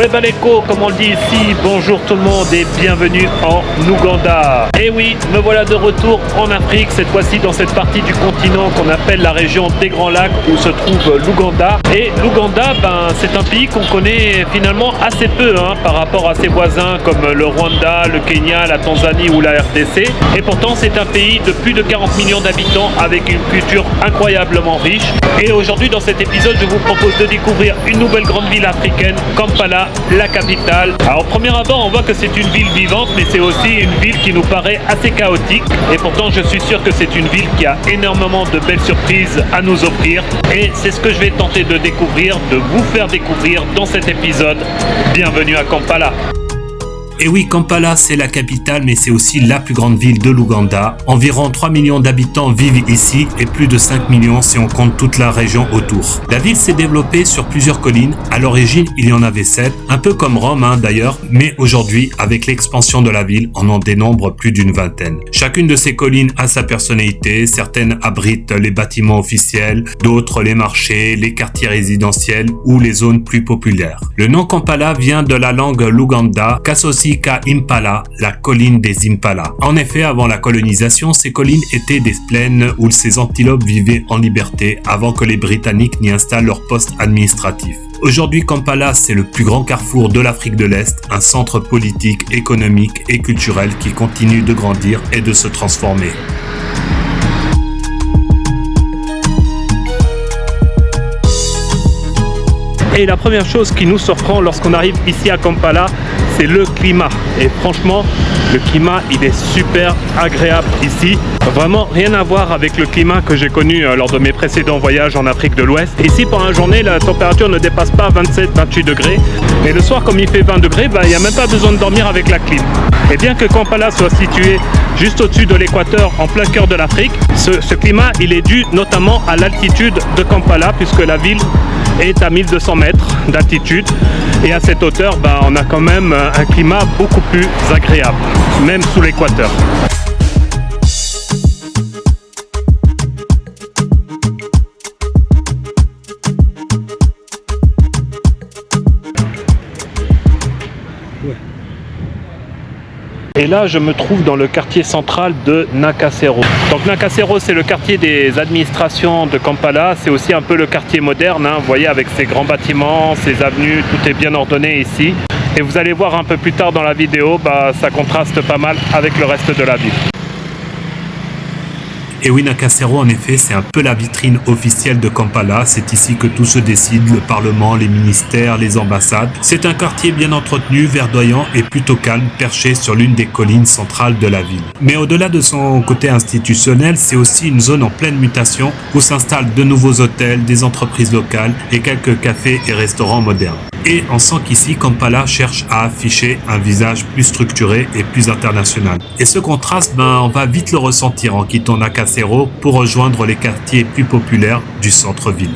Webaleko, comme on le dit ici, bonjour tout le monde et bienvenue en Ouganda. Et oui, me voilà de retour en Afrique, cette fois-ci dans cette partie du continent qu'on appelle la région des Grands Lacs où se trouve l'Ouganda. Et l'Ouganda, c'est un pays qu'on connaît finalement assez peu par rapport à ses voisins comme le Rwanda, le Kenya, la Tanzanie ou la RDC. Et pourtant, c'est un pays de plus de 40 millions d'habitants avec une culture incroyablement riche. Et aujourd'hui, dans cet épisode, je vous propose de découvrir une nouvelle grande ville africaine, Kampala, la capitale. Alors, au premier abord, on voit que c'est une ville vivante, mais c'est aussi une ville qui nous paraît assez chaotique. Et pourtant, je suis sûr que c'est une ville qui a énormément de belles surprises à nous offrir. Et c'est ce que je vais tenter de découvrir, de vous faire découvrir dans cet épisode. Bienvenue à Kampala. Et oui, Kampala, c'est la capitale, mais c'est aussi la plus grande ville de l'Ouganda. Environ 3 millions d'habitants vivent ici et plus de 5 millions si on compte toute la région autour. La ville s'est développée sur plusieurs collines. À l'origine, il y en avait 7, un peu comme Rome d'ailleurs, mais aujourd'hui, avec l'expansion de la ville, on en dénombre plus d'une vingtaine. Chacune de ces collines a sa personnalité. Certaines abritent les bâtiments officiels, d'autres les marchés, les quartiers résidentiels ou les zones plus populaires. Le nom Kampala vient de la langue Luganda, qu'associe Impala, la colline des Impala. En effet, avant la colonisation, ces collines étaient des plaines où ces antilopes vivaient en liberté avant que les Britanniques n'y installent leur poste administratif. Aujourd'hui, Kampala, c'est le plus grand carrefour de l'Afrique de l'Est, un centre politique, économique et culturel qui continue de grandir et de se transformer. Et la première chose qui nous surprend lorsqu'on arrive ici à Kampala, c'est le climat. Et franchement, le climat, il est super agréable ici. Vraiment rien à voir avec le climat que j'ai connu lors de mes précédents voyages en Afrique de l'Ouest. Ici, pendant la journée, la température ne dépasse pas 27-28 degrés. Et le soir, comme il fait 20 degrés, il n'y a même pas besoin de dormir avec la clim. Et bien que Kampala soit situé juste au-dessus de l'équateur, en plein cœur de l'Afrique, ce climat, il est dû notamment à l'altitude de Kampala, puisque la ville est à 1200 mètres d'altitude et à cette hauteur on a quand même un climat beaucoup plus agréable, même sous l'équateur. Et là, je me trouve dans le quartier central de Nakasero. Donc Nakasero, c'est le quartier des administrations de Kampala. C'est aussi un peu le quartier moderne. Vous voyez, avec ses grands bâtiments, ses avenues, tout est bien ordonné ici. Et vous allez voir un peu plus tard dans la vidéo, ça contraste pas mal avec le reste de la ville. Et oui, Nakasero, en effet, c'est un peu la vitrine officielle de Kampala. C'est ici que tout se décide, le Parlement, les ministères, les ambassades. C'est un quartier bien entretenu, verdoyant et plutôt calme, perché sur l'une des collines centrales de la ville. Mais au-delà de son côté institutionnel, c'est aussi une zone en pleine mutation où s'installent de nouveaux hôtels, des entreprises locales et quelques cafés et restaurants modernes. Et on sent qu'ici, Kampala cherche à afficher un visage plus structuré et plus international. Et ce contraste, on va vite le ressentir en quittant Nakasero pour rejoindre les quartiers plus populaires du centre-ville.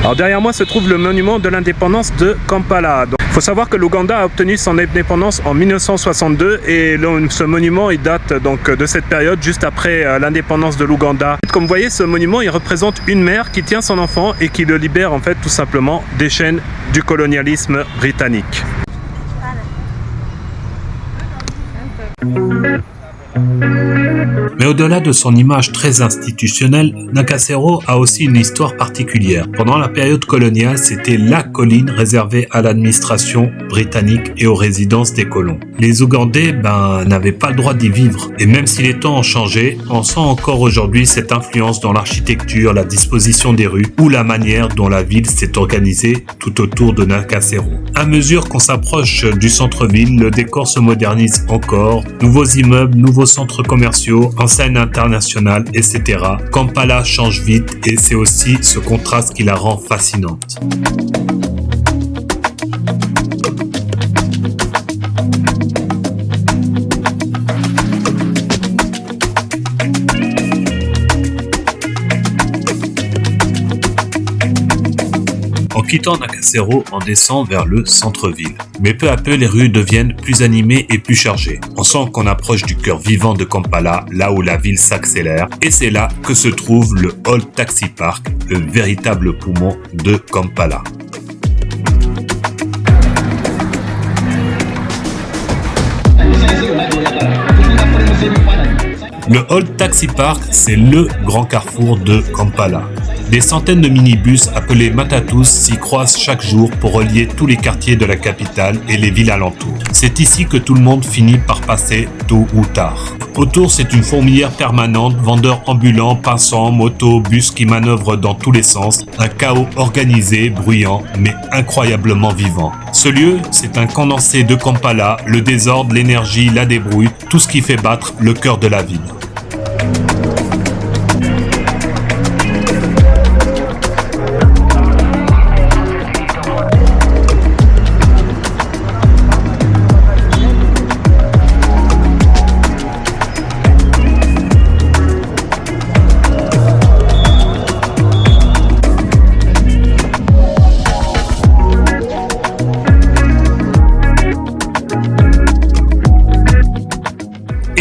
Alors derrière moi se trouve le monument de l'indépendance de Kampala. Il faut savoir que l'Ouganda a obtenu son indépendance en 1962 et ce monument il date donc de cette période juste après l'indépendance de l'Ouganda. Comme vous voyez, ce monument il représente une mère qui tient son enfant et qui le libère en fait tout simplement des chaînes du colonialisme britannique. Mais au-delà de son image très institutionnelle, Nakasero a aussi une histoire particulière. Pendant la période coloniale, c'était la colline réservée à l'administration britannique et aux résidences des colons. Les Ougandais n'avaient pas le droit d'y vivre. Et même si les temps ont changé, on sent encore aujourd'hui cette influence dans l'architecture, la disposition des rues ou la manière dont la ville s'est organisée tout autour de Nakasero. À mesure qu'on s'approche du centre-ville, le décor se modernise encore. Nouveaux immeubles, nouveaux centres commerciaux, enseignes internationales, etc. Kampala change vite et c'est aussi ce contraste qui la rend fascinante. quittant Nakasero, on descend vers le centre-ville. Mais peu à peu, les rues deviennent plus animées et plus chargées. On sent qu'on approche du cœur vivant de Kampala, là où la ville s'accélère, et c'est là que se trouve le Old Taxi Park, le véritable poumon de Kampala. Le Old Taxi Park, c'est le grand carrefour de Kampala. Des centaines de minibus appelés Matatus s'y croisent chaque jour pour relier tous les quartiers de la capitale et les villes alentours. C'est ici que tout le monde finit par passer tôt ou tard. Autour, c'est une fourmilière permanente, vendeurs ambulants, passants, motos, bus qui manœuvrent dans tous les sens. Un chaos organisé, bruyant, mais incroyablement vivant. Ce lieu, c'est un condensé de Kampala, le désordre, l'énergie, la débrouille, tout ce qui fait battre le cœur de la ville.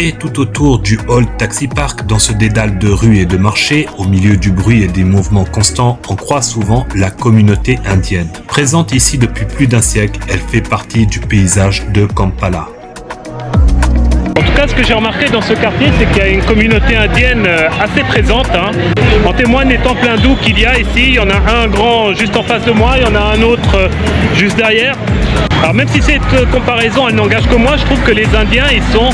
Et tout autour du Old Taxi Park, dans ce dédale de rues et de marchés, au milieu du bruit et des mouvements constants, on croise souvent la communauté indienne. Présente ici depuis plus d'un siècle, elle fait partie du paysage de Kampala. En tout cas, ce que j'ai remarqué dans ce quartier, c'est qu'il y a une communauté indienne assez présente. En témoigne les temples hindous qu'il y a ici. Il y en a un grand juste en face de moi, il y en a un autre juste derrière. Alors même si cette comparaison elle n'engage que moi, je trouve que les Indiens ils sont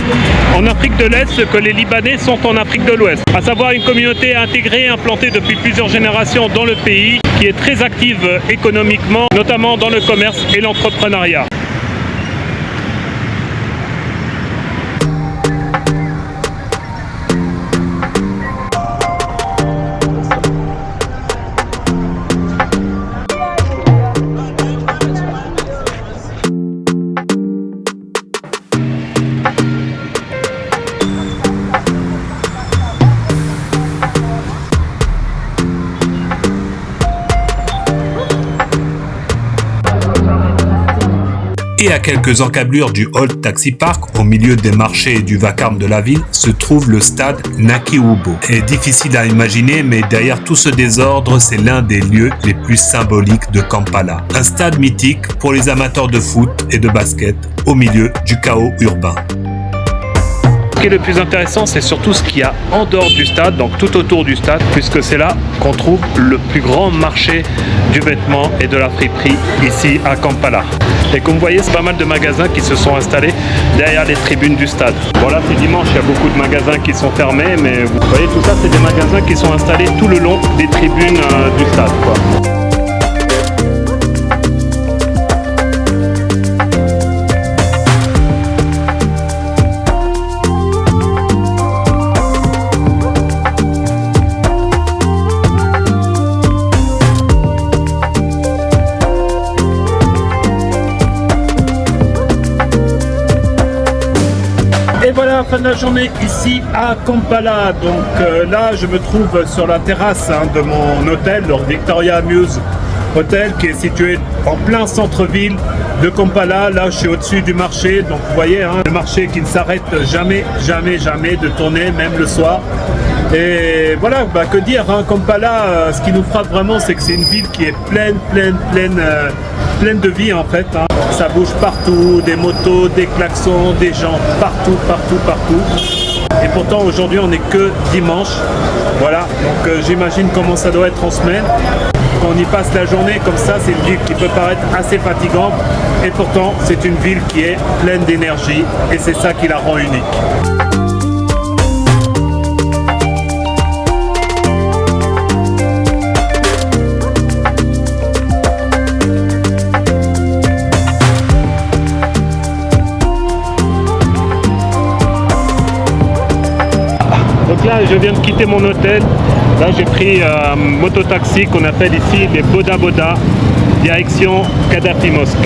en Afrique de l'Est ce que les Libanais sont en Afrique de l'Ouest. À savoir une communauté intégrée, implantée depuis plusieurs générations dans le pays, qui est très active économiquement, notamment dans le commerce et l'entrepreneuriat. Et à quelques encablures du Old Taxi Park, au milieu des marchés et du vacarme de la ville, se trouve le stade Naki-Ubo. C'est difficile à imaginer, mais derrière tout ce désordre, c'est l'un des lieux les plus symboliques de Kampala. Un stade mythique pour les amateurs de foot et de basket, au milieu du chaos urbain. Ce qui est le plus intéressant, c'est surtout ce qu'il y a en dehors du stade, donc tout autour du stade, puisque c'est là qu'on trouve le plus grand marché du vêtement et de la friperie ici à Kampala. Et comme vous voyez, c'est pas mal de magasins qui se sont installés derrière les tribunes du stade. Bon là c'est dimanche, il y a beaucoup de magasins qui sont fermés, mais vous voyez tout ça, c'est des magasins qui sont installés tout le long des tribunes du stade, quoi. Et voilà, fin de la journée ici à Kampala. Donc là, je me trouve sur la terrasse de mon hôtel, le Victoria Muse Hotel, qui est situé en plein centre-ville de Kampala. Là, je suis au-dessus du marché. Donc vous voyez, le marché qui ne s'arrête jamais, jamais, jamais de tourner, même le soir. Et voilà, que dire, Kampala, ce qui nous frappe vraiment, c'est que c'est une ville qui est pleine de vie en fait. Ça bouge partout, des motos, des klaxons, des gens, partout. Et pourtant aujourd'hui on n'est que dimanche. Voilà, donc j'imagine comment ça doit être en semaine. Quand on y passe la journée comme ça, c'est une ville qui peut paraître assez fatigante. Et pourtant c'est une ville qui est pleine d'énergie et c'est ça qui la rend unique. Donc là, je viens de quitter mon hôtel. Là, j'ai pris un mototaxi qu'on appelle ici les Boda Boda, direction Kadhafi Mosque.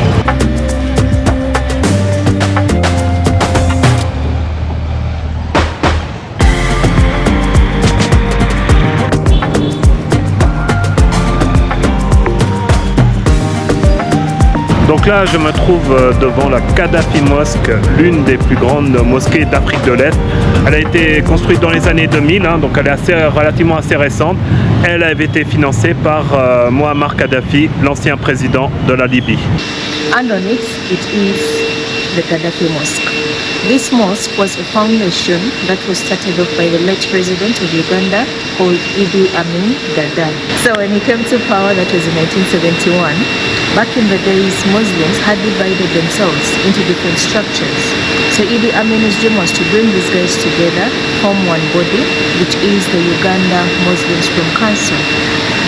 là, je me trouve devant la Kadhafi Mosque, l'une des plus grandes mosquées d'Afrique de l'Est. Elle a été construite dans les années 2000, donc elle est relativement assez récente. Elle avait été financée par Muammar Kadhafi, l'ancien président de la Libye. And on it is the Gaddafi Mosque. This mosque was a foundation that was started off by the late president of Uganda called Idi Amin Dada. So when he came to power, that was in 1971, back in the days Muslims had divided themselves into different structures. So Idi Amin's dream was to bring these guys together, form one body, which is the Uganda Muslim Supreme Council.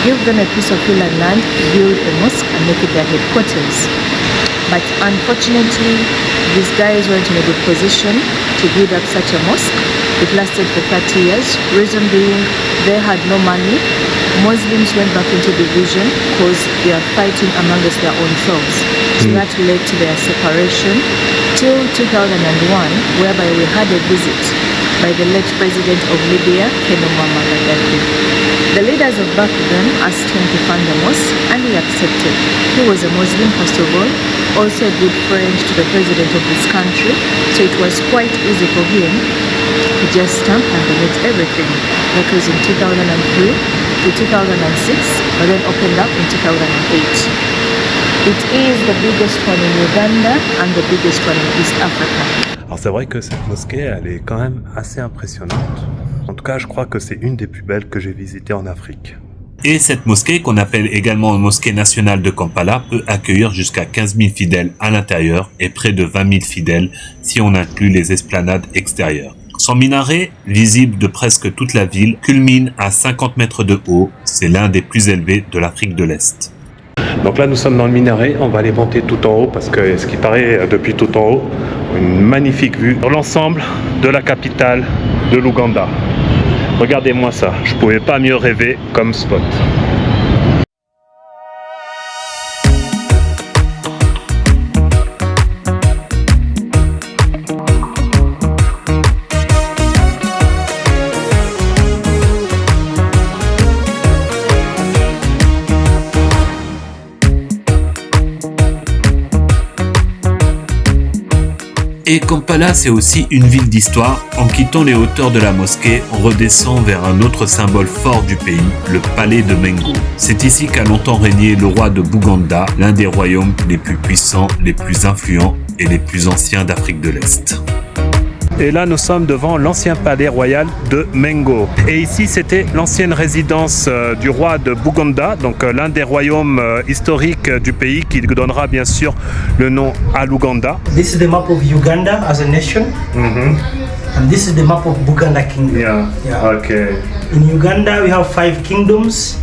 Give them a piece of hill and land, build a mosque and make it their headquarters. But unfortunately, these guys weren't in a good position to build up such a mosque. It lasted for 30 years. Reason being, they had no money. Muslims went back into division because they are fighting amongst their own selves. So that led to their separation till 2001, whereby we had a visit by the late president of Libya, Ken Muammar Gaddafi. The leaders of back then asked him to fund the mosque and he accepted. He was a Muslim first of all, also a good friend to the president of this country, so it was quite easy for him to just stamp and donate everything. That was in 2003 to 2006, but then opened up in 2008. It is the biggest one in Uganda and the biggest one in East Africa. Alors c'est vrai que cette mosquée, elle est quand même assez impressionnante. En tout cas, je crois que c'est une des plus belles que j'ai visitées en Afrique. Et cette mosquée, qu'on appelle également mosquée nationale de Kampala, peut accueillir jusqu'à 15 000 fidèles à l'intérieur et près de 20 000 fidèles si on inclut les esplanades extérieures. Son minaret, visible de presque toute la ville, culmine à 50 mètres de haut. C'est l'un des plus élevés de l'Afrique de l'Est. Donc là, nous sommes dans le minaret. On va aller monter tout en haut parce que, ce qui paraît, depuis tout en haut, une magnifique vue sur l'ensemble de la capitale de l'Ouganda. Regardez-moi ça, je pouvais pas mieux rêver comme spot. Et Kampala, c'est aussi une ville d'histoire. En quittant les hauteurs de la mosquée, on redescend vers un autre symbole fort du pays, le palais de Mengo. C'est ici qu'a longtemps régné le roi de Buganda, l'un des royaumes les plus puissants, les plus influents et les plus anciens d'Afrique de l'Est. Et là, nous sommes devant l'ancien palais royal de Mengo. Et ici, c'était l'ancienne résidence du roi de Buganda, donc l'un des royaumes historiques du pays qui donnera bien sûr le nom à l'Ouganda. This is the map of Uganda as a nation. And this is the map of Buganda Kingdom. Yeah. Okay. In Uganda, we have 5 kingdoms.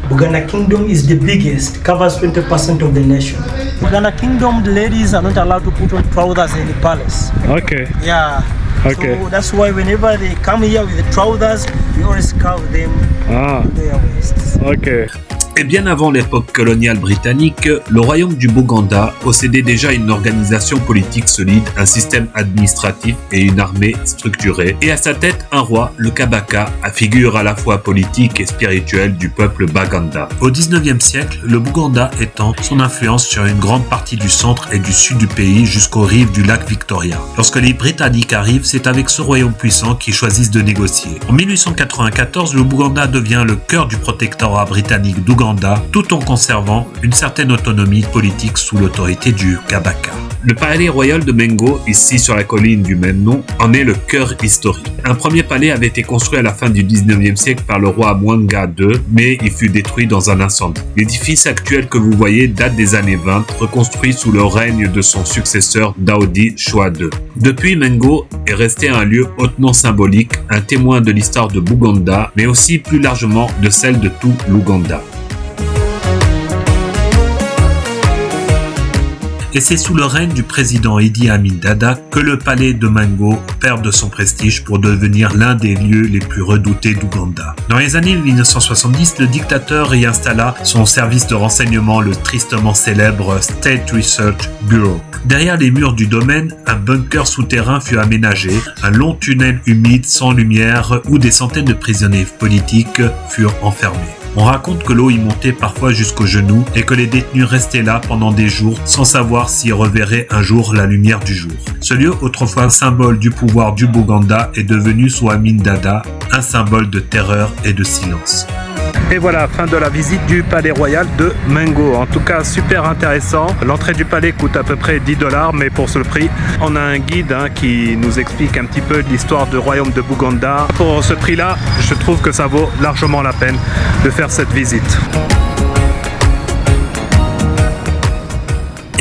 Buganda Kingdom is the biggest, covers 20% of the nation. Buganda Kingdom, the ladies are not allowed to put on trousers in the palace. Okay. Yeah. Okay. So that's why whenever they come here with the trousers, we always cover them to their waists. Okay. Et bien avant l'époque coloniale britannique, le royaume du Buganda possédait déjà une organisation politique solide, un système administratif et une armée structurée, et à sa tête un roi, le Kabaka, à figure à la fois politique et spirituelle du peuple Baganda. Au 19e siècle, le Buganda étend son influence sur une grande partie du centre et du sud du pays jusqu'aux rives du lac Victoria. Lorsque les Britanniques arrivent, c'est avec ce royaume puissant qu'ils choisissent de négocier. En 1894, le Buganda devient le cœur du protectorat britannique d'Ouganda, tout en conservant une certaine autonomie politique sous l'autorité du Kabaka. Le palais royal de Mengo, ici sur la colline du même nom, en est le cœur historique. Un premier palais avait été construit à la fin du 19e siècle par le roi Mwanga II, mais il fut détruit dans un incendie. L'édifice actuel que vous voyez date des années 20, reconstruit sous le règne de son successeur Daoudi Shoa II. Depuis, Mengo est resté un lieu hautement symbolique, un témoin de l'histoire de Buganda, mais aussi plus largement de celle de tout l'Ouganda. Et c'est sous le règne du président Idi Amin Dada que le palais de Mengo perd de son prestige pour devenir l'un des lieux les plus redoutés d'Ouganda. Dans les années 1970, le dictateur y installa son service de renseignement, le tristement célèbre State Research Bureau. Derrière les murs du domaine, un bunker souterrain fut aménagé, un long tunnel humide sans lumière où des centaines de prisonniers politiques furent enfermés. On raconte que l'eau y montait parfois jusqu'aux genoux et que les détenus restaient là pendant des jours sans savoir s'ils reverraient un jour la lumière du jour. Ce lieu, autrefois symbole du pouvoir du Bouganda, est devenu sous Amin Dada un symbole de terreur et de silence. Et voilà, fin de la visite du palais royal de Mengo. En tout cas, super intéressant. L'entrée du palais coûte à peu près 10 $, mais pour ce prix, on a un guide qui nous explique un petit peu l'histoire du royaume de Bouganda. Pour ce prix-là, je trouve que ça vaut largement la peine de faire cette visite.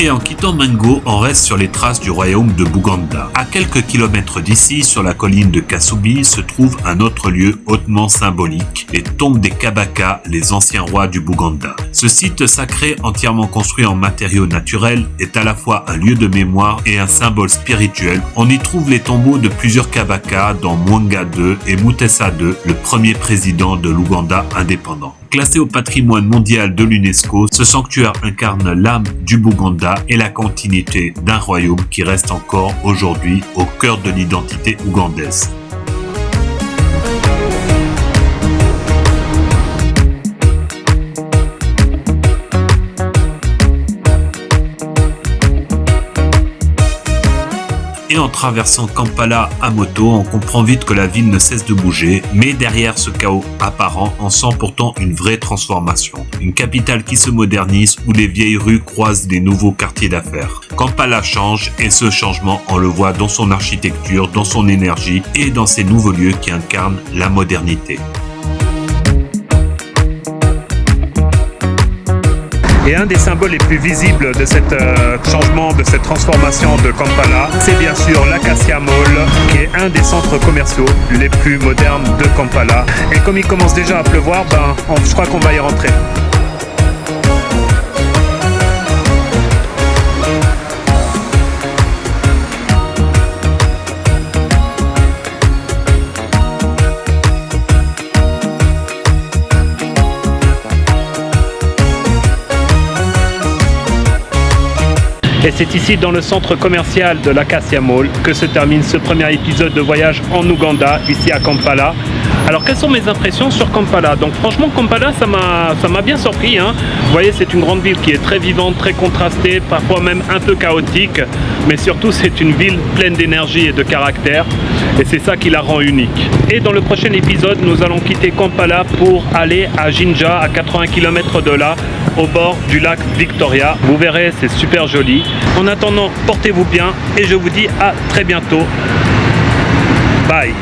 Et en quittant Mengo, on reste sur les traces du royaume de Bouganda. À quelques kilomètres d'ici, sur la colline de Kasubi, se trouve un autre lieu hautement symbolique, les tombes des Kabaka, les anciens rois du Bouganda. Ce site sacré, entièrement construit en matériaux naturels, est à la fois un lieu de mémoire et un symbole spirituel. On y trouve les tombeaux de plusieurs Kabaka, dont Mwanga II et Mutesa II, le premier président de l'Ouganda indépendant. Classé au patrimoine mondial de l'UNESCO, ce sanctuaire incarne l'âme du Bouganda et la continuité d'un royaume qui reste encore aujourd'hui au cœur de l'identité ougandaise. Et en traversant Kampala à moto, on comprend vite que la ville ne cesse de bouger, mais derrière ce chaos apparent, on sent pourtant une vraie transformation. Une capitale qui se modernise, où les vieilles rues croisent des nouveaux quartiers d'affaires. Kampala change, et ce changement, on le voit dans son architecture, dans son énergie et dans ces nouveaux lieux qui incarnent la modernité. Et un des symboles les plus visibles de cet changement, de cette transformation de Kampala, c'est bien sûr l'Acacia Mall, qui est un des centres commerciaux les plus modernes de Kampala. Et comme il commence déjà à pleuvoir, je crois qu'on va y rentrer. Et c'est ici, dans le centre commercial de l'Acacia Mall, que se termine ce premier épisode de voyage en Ouganda, ici à Kampala. Alors, quelles sont mes impressions sur Kampala? Donc franchement, Kampala, ça m'a bien surpris. Vous voyez, c'est une grande ville qui est très vivante, très contrastée, parfois même un peu chaotique. Mais surtout, c'est une ville pleine d'énergie et de caractère. Et c'est ça qui la rend unique. Et dans le prochain épisode, nous allons quitter Kampala pour aller à Jinja, à 80 km de là, au bord du lac Victoria. Vous verrez, c'est super joli. En attendant, portez-vous bien et je vous dis à très bientôt. Bye.